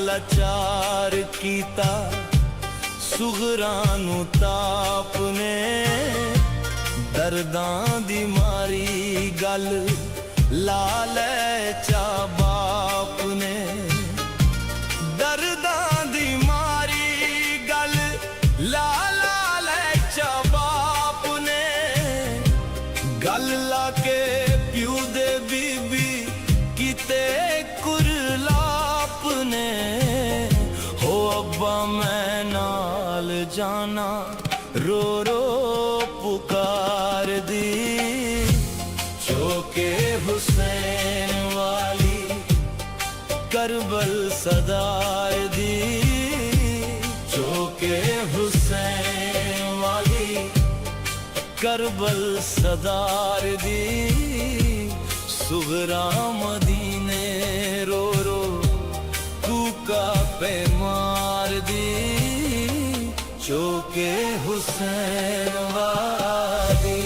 लाचार कीता सुगरां नूं ताप ने दर्दां दी मारी गल ला लै चा बाप ने दर्दां दी मारी गल ला लै चा बाप ने गल ला के प्यू दे बीबी किते कुरलाप ने हो अब्बा मैं नाल जाना रो रो पुकार दी चौके हुसैन वाली करबल सदार दी चौके हुसैन वाली करबल सदार दी सुगरा मदीने रो रो कूका पे मार दी चौके हुसैन वाली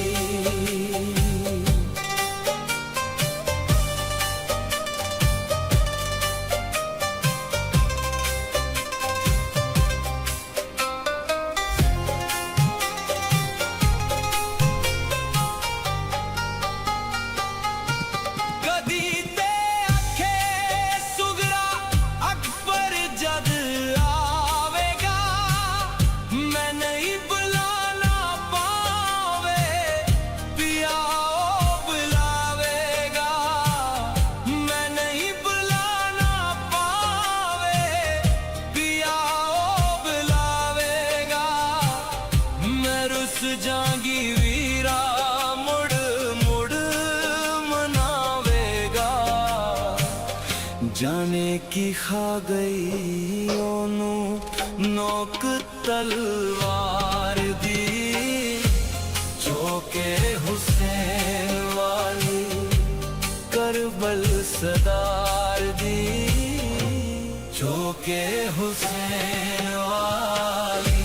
जागी वीरा मुड़ मुड़ मनावेगा जाने की खा गई ओनू नोक तलवार दी चौके हुसैन वाली करबल सदार दी चौके हुसैन वाली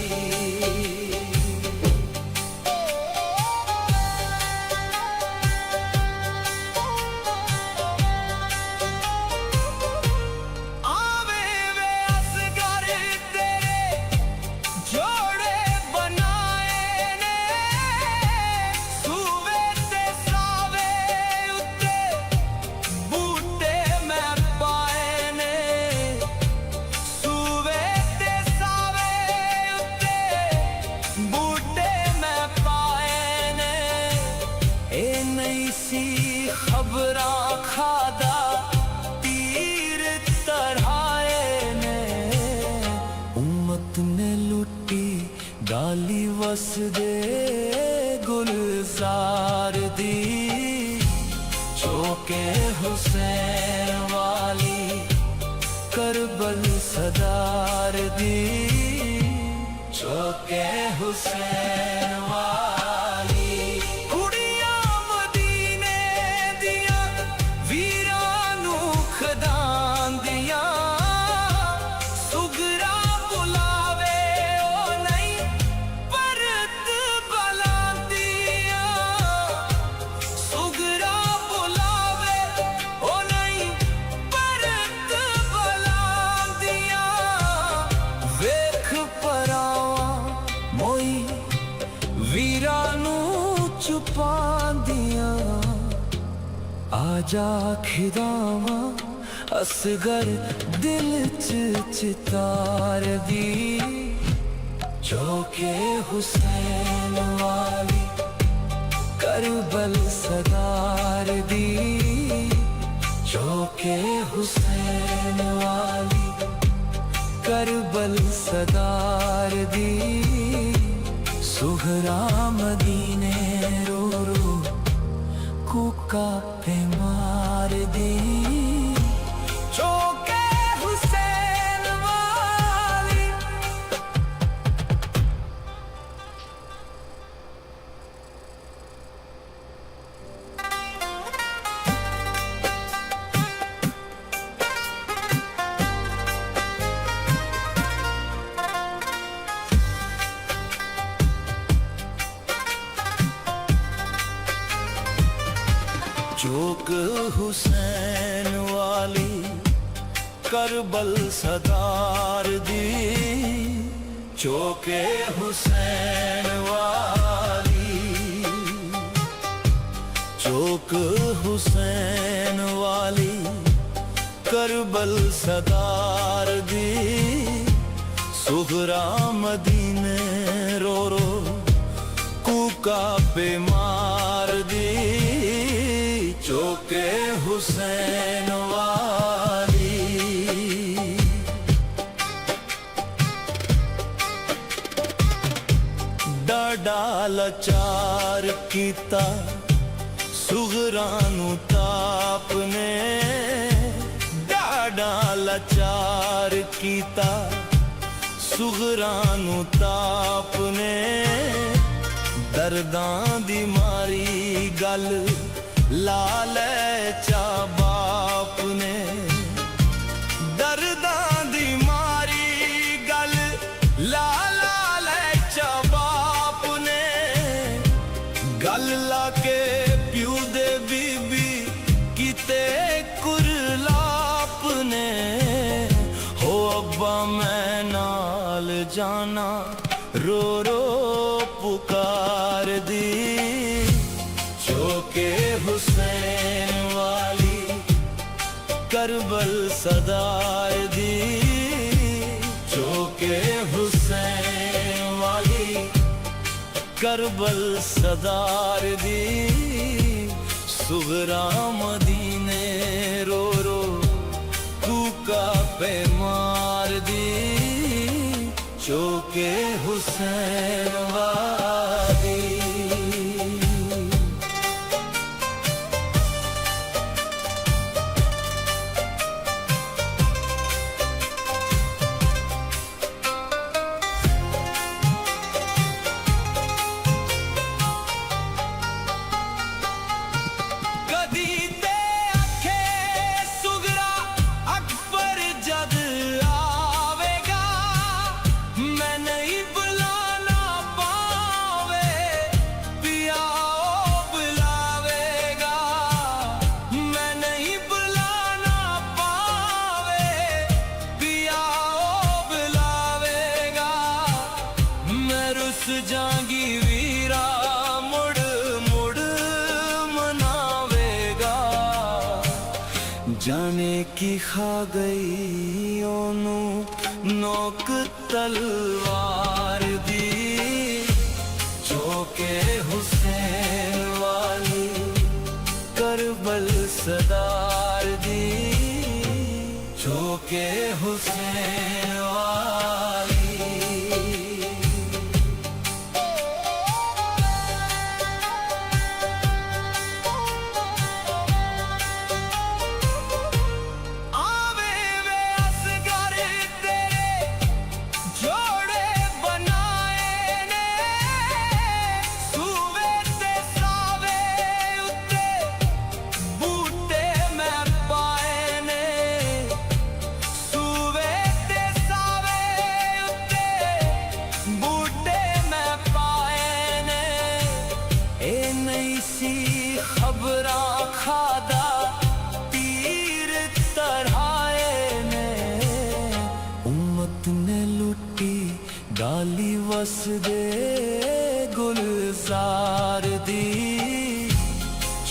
खबरा खादा तीर तरहाए ने उम्मत ने लुटी डाली वस दे गुलजार दी चौके हुसैन वाली करबल सदार दी चौके हुसैन वाली छुपांदियां आजा खिदावा असगर दिल च चितार दी चौके हुसैन वाली करबल सदार दी चौके हुसैन वाली करबल सदार दी सुगरा मदीने रो रो कूका पे मार दी चौके हुसैन वाली चौक हुसैन वाली करबल सदार दी चौके हुसैन वाली चौक हुसैन वाली करबल सदार दी सुगरा मदीने रो रो कूका पे मार दी चौके हुसैन वाली डाडा लाचार कीता सुगरा नू ताप ने डाडा लाचार कीता सुगरा नू ताप ने दर्दां दी मारी गल ला लै चा बाप ने दर्दां दी मारी गल ला लै चा बाप ने गल ला के प्यू दे बीबी किते कुरलाप ने हो अब्बा मैं नाल जाना रो रो पुकार दी चौके हुसैन वाली करबल सदार दी चौके हुसैन वाली करबल सदार दी सुगरा मदीने रो रो कूका पे मार दी चौके हुसैन वाली जांगी वीरा मुड़ मुड़ मनावेगा जाने की खा गई ओनू नोक तलवार दी चौके हुसैन वाली करबल सदार दी चौके हुसैन वाली खबरा खादा तीर तरहाए ने उम्मत ने लुटी डाली वस दे गुलजार दी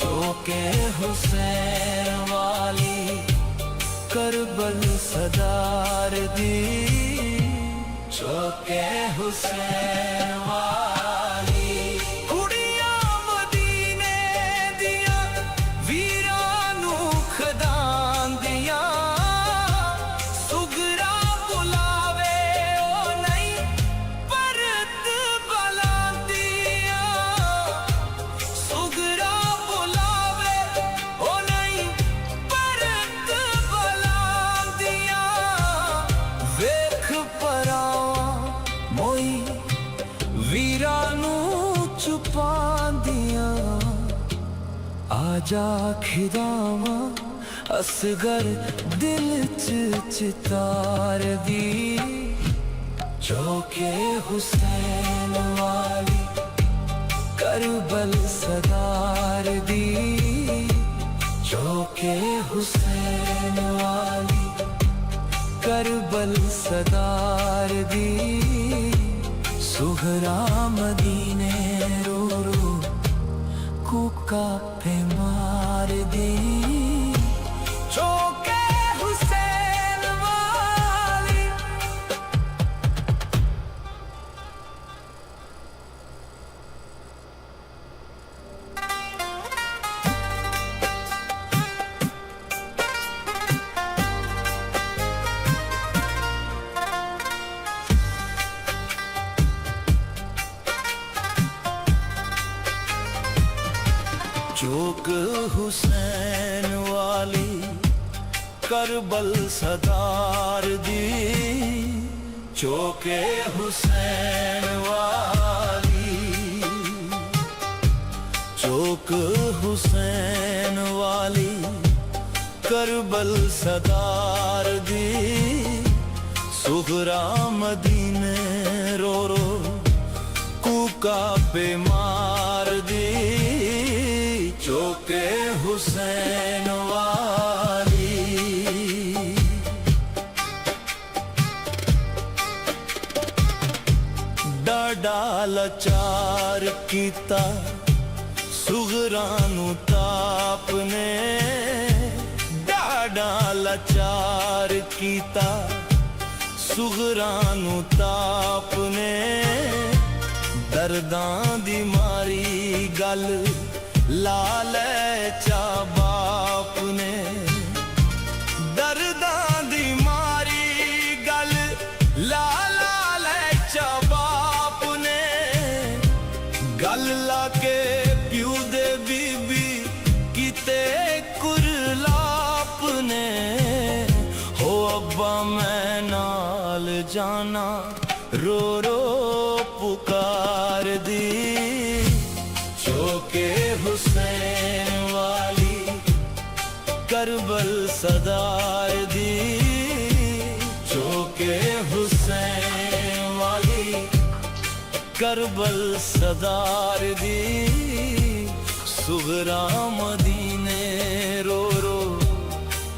चौके हुसैन वाली करबल सदार दी चौके हुसैन वाली आजा खिदावा असगर दिल च चितार दी चौके हुसैन वाली करबल सदार दी चौके हुसैन वाली करबल सदार दी सुहरा मदीने रो रो कूका पे मार दी चौके हुसैन वाली। चौक हुसैन वाली करबल सदार दी चौके हुसैन वाली चौक हुसैन वाली करबल सदार दी सुहरा मदीने रो रो कूका पे मार दी चौके हुसैन वाली। डाडा लाचार कीता सुगरा नू ताप ने डाडा लाचार कीता सुगरा नू ताप ने दर्दां दी मारी गल लाल चा बाप ने दर्दां दी मारी गल लाल चा बाप ने गल लाके प्यू दे बीबी किते कुरलाप ने हो अब्बा मैं नाल जाना रो रो पुकार दी चौके हुसैन वाली करबल सदार दी चौके हुसैन वाली करबल सदार दी सुगरा मदीने रो रो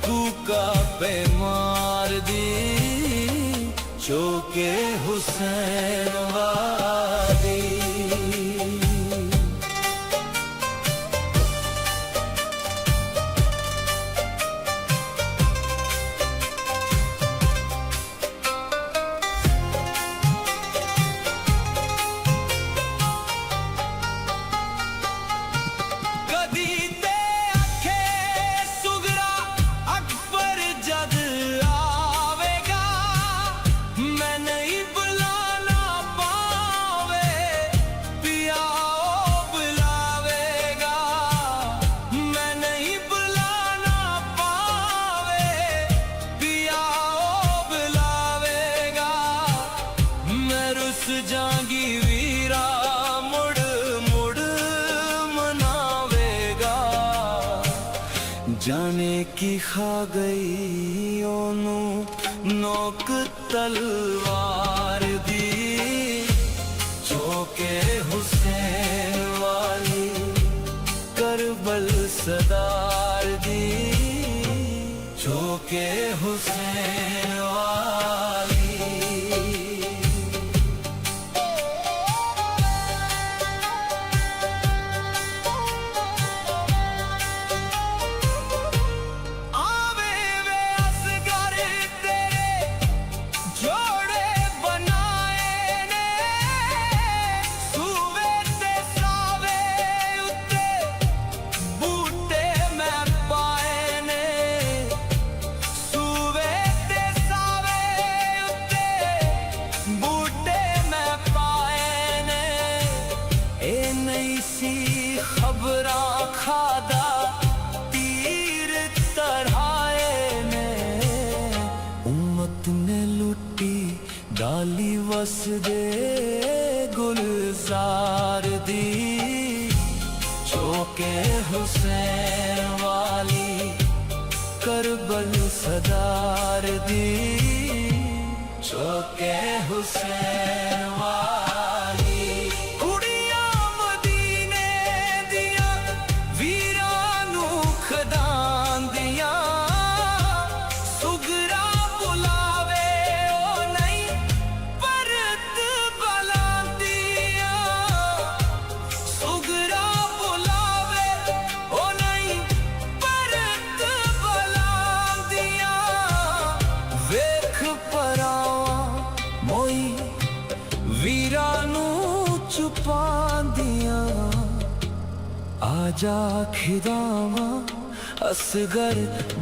कूका पे मार दी चौके हुसैन वाली। जागी वीरा मुड़ मुड़ मनावेगा जाने की खा गई ओनू नोक तलवार दी चौके हुसैन वाली करबल सदार दी चौके हुसैन वाली। खबरा खादा तीर तरहाए ने उम्मत ने लुटी डाली वस दे गुलजार दी चौके हुसैन वाली करबल सदार दी चौके हुसैन वाली। सुगरा बुलावे ਪਰਾਵਾਂ ਮੋਈ ਵੀਰਾਂ ਨੂੰ ਛੁਪਾਉਂਦੀਆਂ ਆਜਾ ਖਿਦਾਵਾਂ ਅਸਗਰ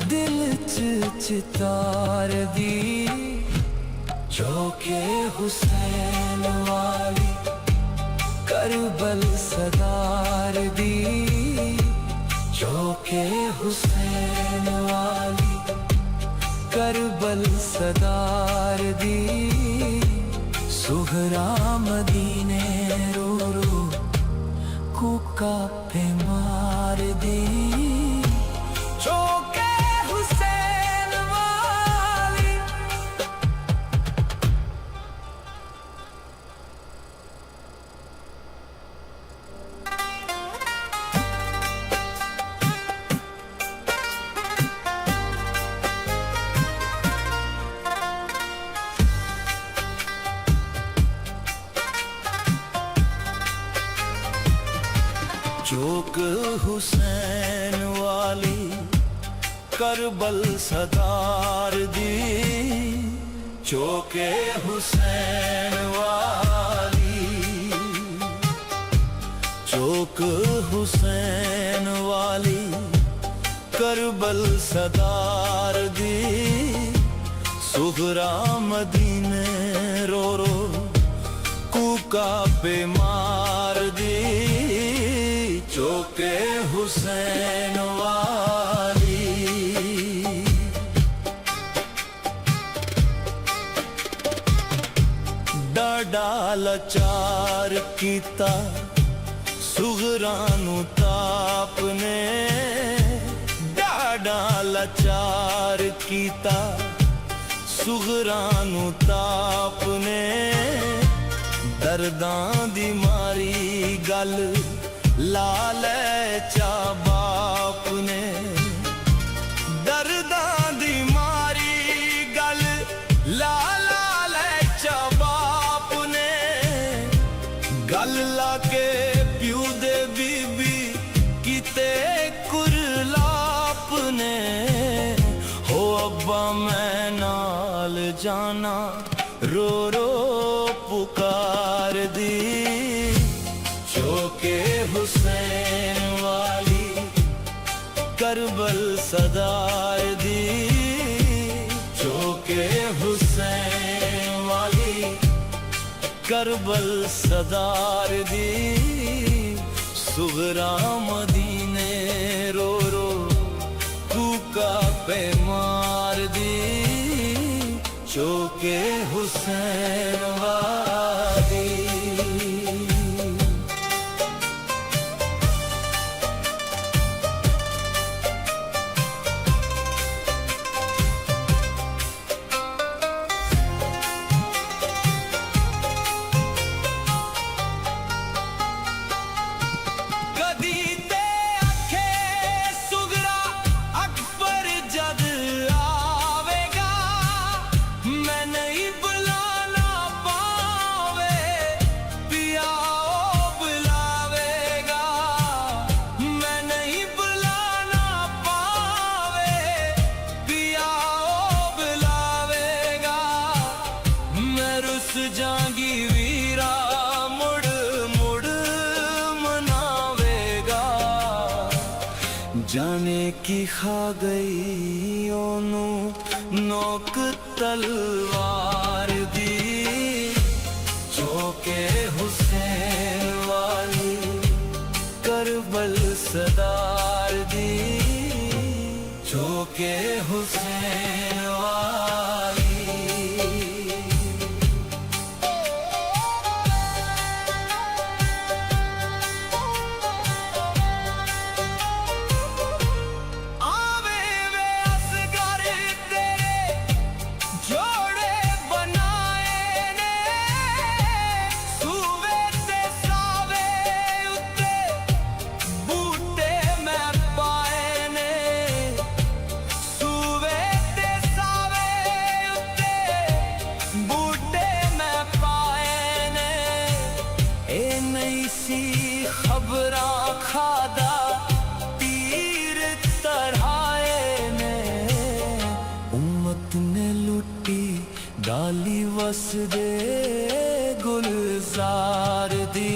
ਦਿਲ ਚ ਚਿਤਾਰ ਦੀ ਚੌਕੇ ਹੁਸੈਨ ਵਾਲੀ करबल सदार दी चौके हुसैन वाली करबल सदार दी सुहरा मदीने रो रो कूका पे मार दी चौके हुसैन वाली चौक हुसैन वाली करबल सदार दी चौके हुसैन वाली चौक हुसैन वाली करबल सदार दी सुगरा मदीने रो रो कूका पे मार दी चौके हुसैन वाली डाडा लाचार कीता सुगरा नू ताप ने डाडा लाचार कीता सुगरा नू ताप ने दर्दां दी मारी गल ला ले चा बाप ने दर्दां दी मारी गल ला ले चा बाप ने गल ला के प्यू दे बीबी किते कुरलाप ने हो अब्बा मैं नाल जाना रो रो पुकार दी चौके हुसैन वाली करबल सदार दी चौके हुसैन वाली करबल सदार दी सुगरा मदीने रो रो कूका पे मार दी चौके हुसैन वाली जागी वीरा मुड़ मुड़ मनावेगा जाने की खा गई ओनू नोक तलवार दी चौके हुसैन वाली करबल सदार दी चौके हुसैन वाली जोड़े डाली वसदे गुलजार दी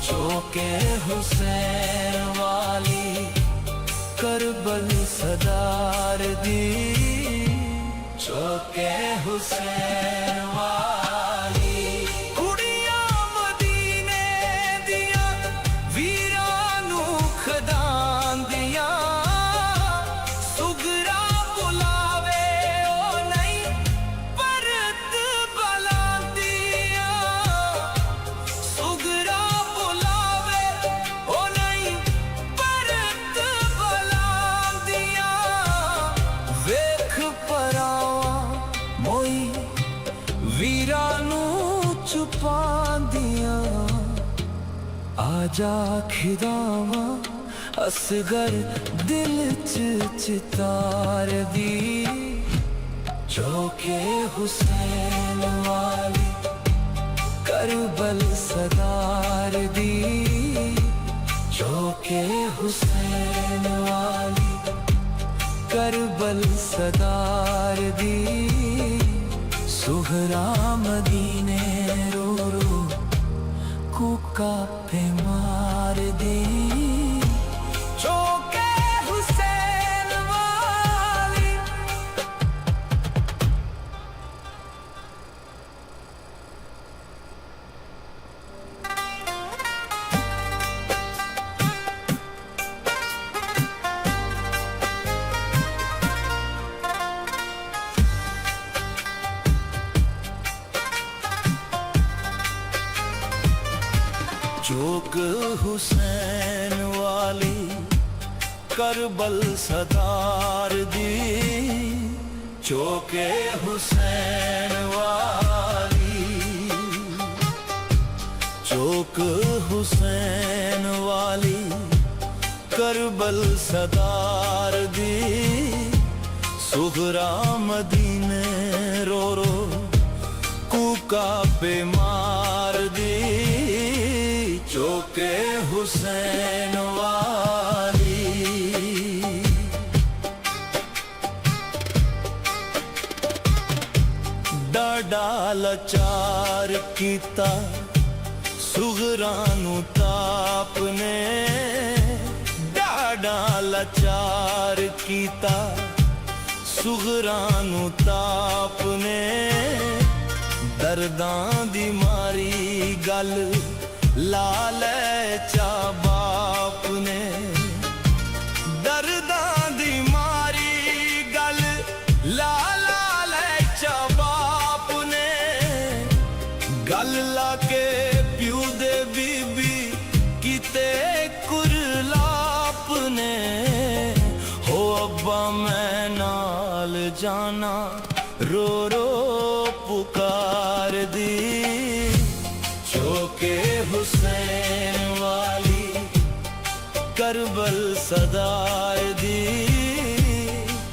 चौके हुसैन वाली करबल सदार दी चौके हुसैन वाली कुड़ियां मदीने दियां वीरां नू खदांदियां सुगरा बुलावे ओ नहीं परत बलांदियां सुगरा बुलावे ओ नहीं परत बलांदियां वेख परावा मोई वीरां नू छुपांदियां आजा खिदावा असगर दिल च चितार दी चौके हुसैन वाली करबल सदार दी चौके हुसैन वाली करबल सदार दी सुहरा मदीने रो रो कुका पे मार दी चौके हुसैन वाली चौक हुसैन वाली करबल सदार दी चौके हुसैन वाली चौक हुसैन वाली करबल सदार दी सुगरा मदीने रो रो कुका पे मार दी चौके हुसैन वाली डाडा लाचार कीता सुगरा नू ताप ने डाडा लाचार कीता सुगरा नू ताप ने दर्दां दी मारी गल ला ले चा बाप ने दर्दां दी मारी गल ला ले चा बाप ने गल ला के प्यू दे बीबी किते कुरलाप ने हो अब्बा मैं नाल जाना रो रो पुकार दी चौके हुसैन वाली करबल सदार दी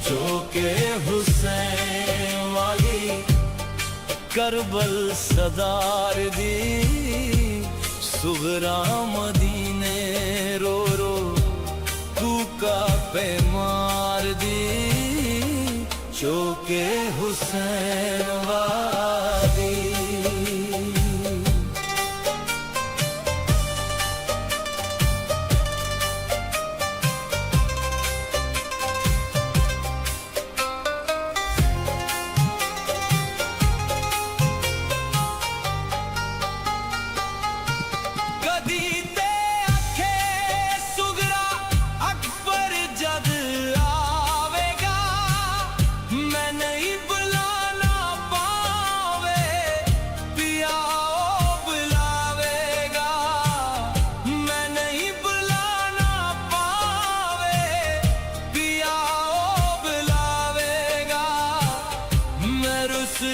चौके हुसैन वाली करबल सदार दी सुगरा मदीने रो रो कुका पे मार दी चौके हुसैन वाली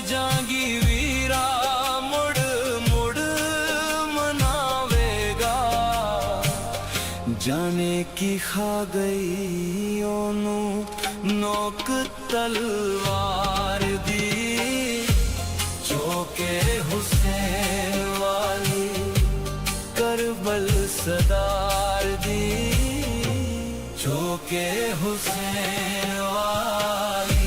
जागी वीरा मुड़ मुड़ मनावेगा जाने की खा गई ओनू नोक तलवार दी चौके हुसैन वाली करबल सदार दी चौके हुसैन वाली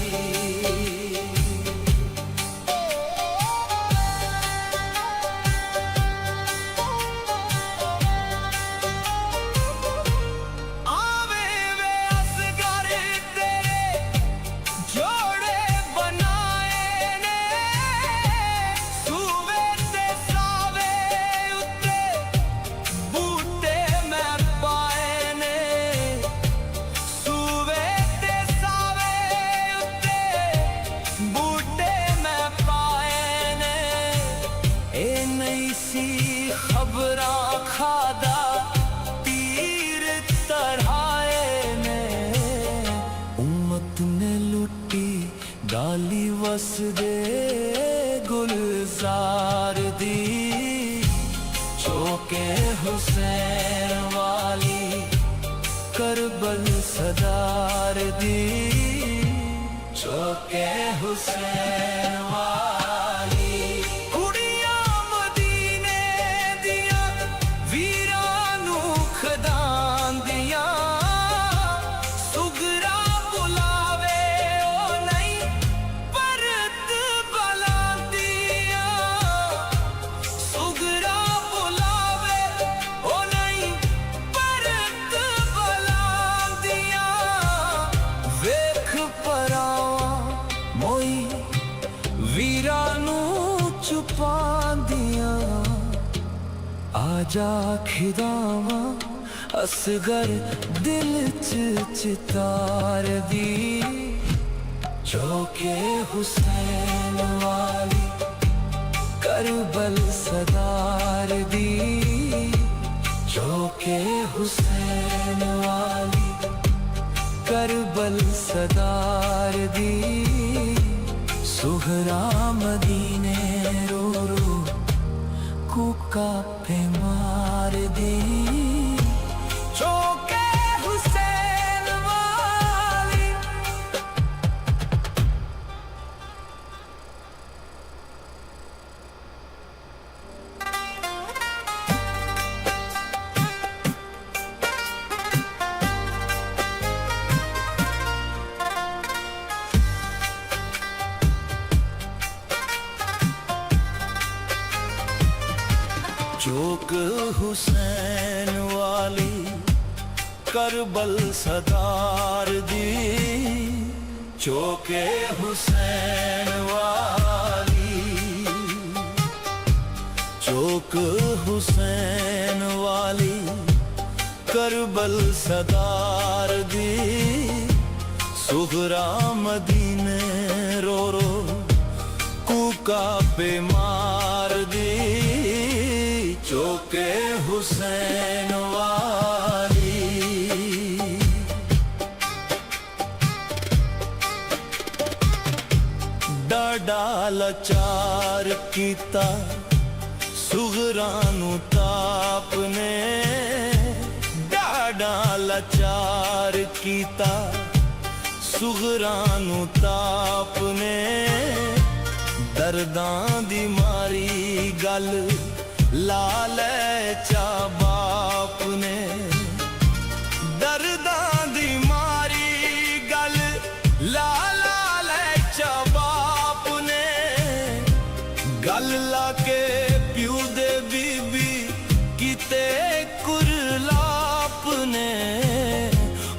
वसदे गुलजार दी चौके हुसैन वाली करबल सदार दी चौके हुसैन वाली कुड़ियां मदीने दियां वीरां नू खदान दियां सुगरा बुलावे ओ नहीं परत बलांदियां सुगरा बुलावे ओ नहीं परत बलांदियां वेख परावां मोई वीरां नू छुपांदियां आजा खिदावां असगर दिल च चितार दी चौके हुसैन वाली करबल सदार दी चौके हुसैन वाली करबल सदार दी सुहरा मदीने रो रो कूका पे मार दी चौके हुसैन वाली चौक हुसैन वाली करबल सदार दी चौके हुसैन वाली चौक हुसैन वाली करबल सदार दी सुगरा मदीने रो रो कूका पे मार दी चौके हुसैन वाली डाडा लाचार कीता सुगरा नू ताप ने डाडा लाचार कीता सुगरा नू ताप ने दर्दां दी मारी गल ला ले चा बाप ने दर्दां दी मारी गल ला ले चा बाप ने गल ला के प्यू दे बीबी किते कुरलाप ने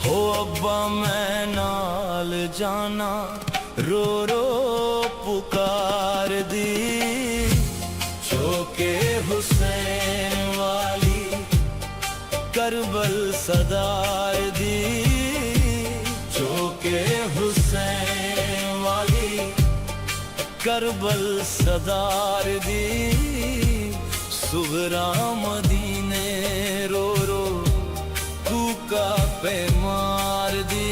हो अब्बा मैं नाल जाना रो रो पुकार दी चौके हुसैन वाली करबल सदार दी चौके हुसैन वाली करबल सदार दी सुगरा मदीने रो रो कूका पे मार दी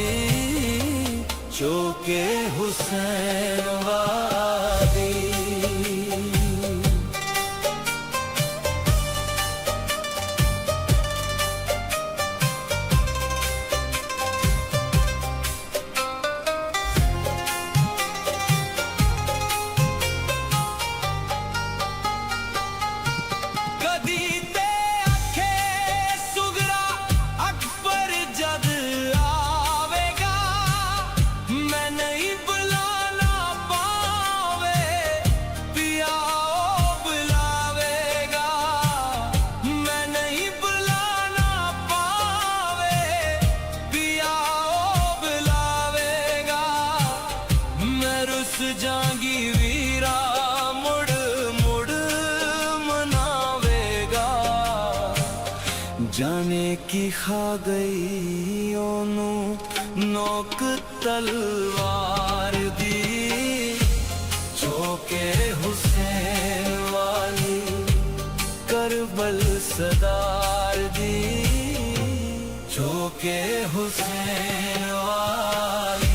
चौके हुसैन वाली जागी वीरा मुड़ मुड़ मनावेगा जाने की खा गई ओनू नोक तलवार दी चौके हुसैन वाली करबल सदार दी चौके हुसैन वाली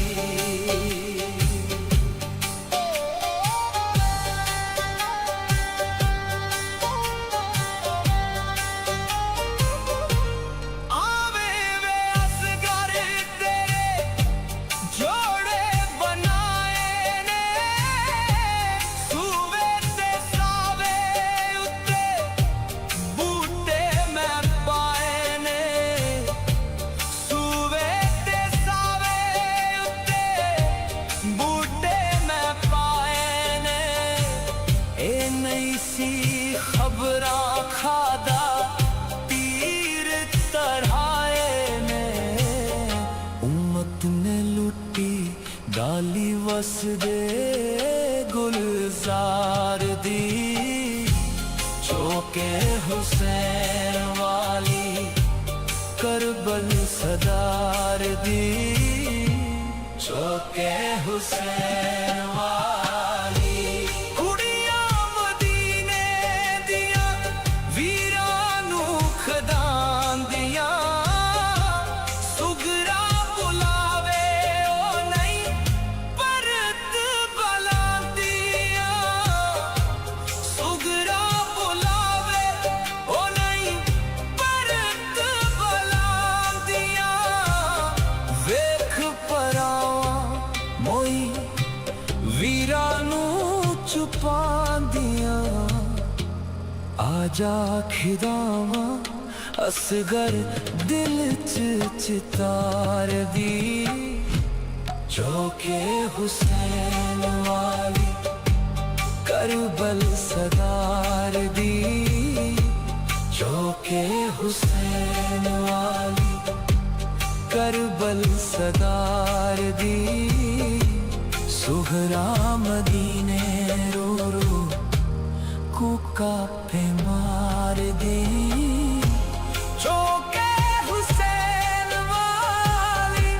नहीं सी खबरां खादा तीर तढ़ाए ने उम्मत ने लुटी डाली वस दे गुलजार दी चौके हुसैन वाली करबल सदार दी चौके हुसैन वाली कुड़ियां मदीने दिया वीरां नू खदान दिया सुगरा बुलावे ओ नहीं परत बलांदिया सुगरा बुलावे ओ नहीं परत बलांदिया वेख परावा मोई वीरां नू छुपांदिया आजा खिदावा असगर दिल च चितार दी चौके हुसैन वाली करबल सदार दी चौके हुसैन वाली करबल सदार दी सुहरा मदीने रो रो कुका पे मार दी चौके हुसैन वाली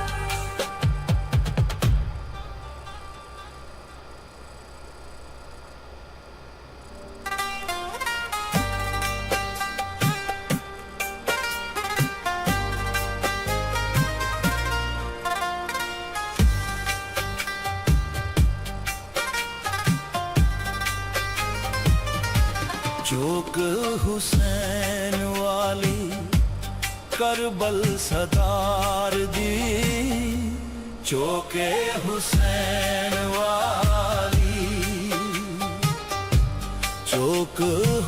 चौक हुसैन वाली करबल सदार दी चौके हुसैन वाली चौक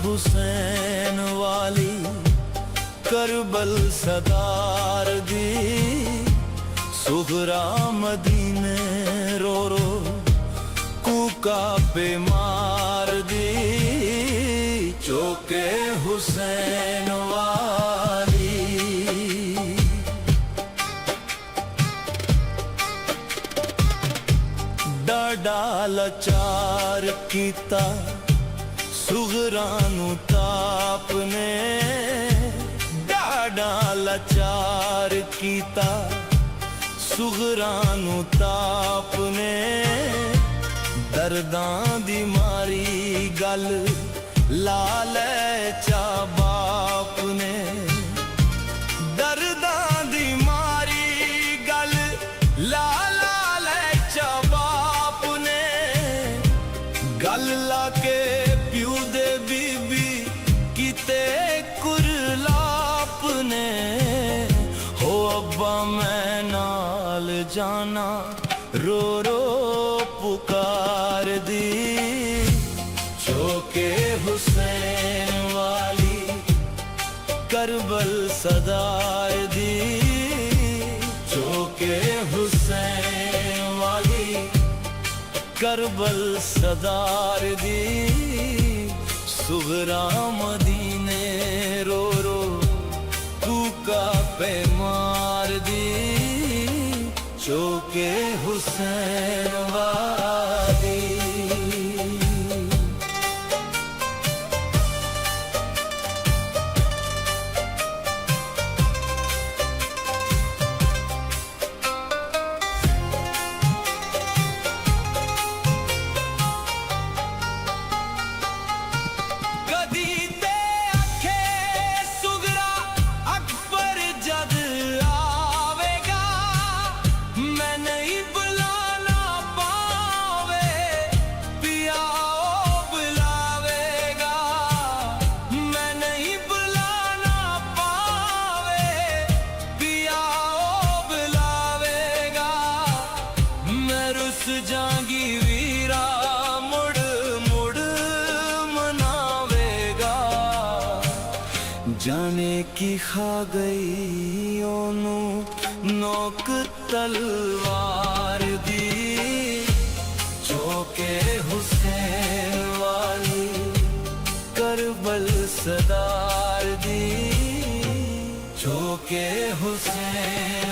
हुसैन वाली करबल सदार दी सुगरा मदीने रो रो कुका पे मार दी चौके हुसैन वाली डाडा लाचार कीता सुगरा नू ताप ने डाडा लाचार कीता सुगरा नू ताप ने दर्दां दी मारी गल लाल चा बाप ने दर्दां दी मारी गल लाल चा बाप ने गल लाके प्यू दे बीबी किते कुरलाप ने हो अब्बा मैं नाल जाना रो रो पुकार दी चौके हुसैन वाली करबल सदार दी चौके हुसैन वाली करबल सदार दी सुगरा मदीने रो रो कुका पे मार दी चौके हुसैन वाली जागी वीरा मुड़ मुड़ मनावेगा जाने की खा गई ओनू नोक तलवार दी चौके हुसैन वाली सरदार दी चौके हुसैन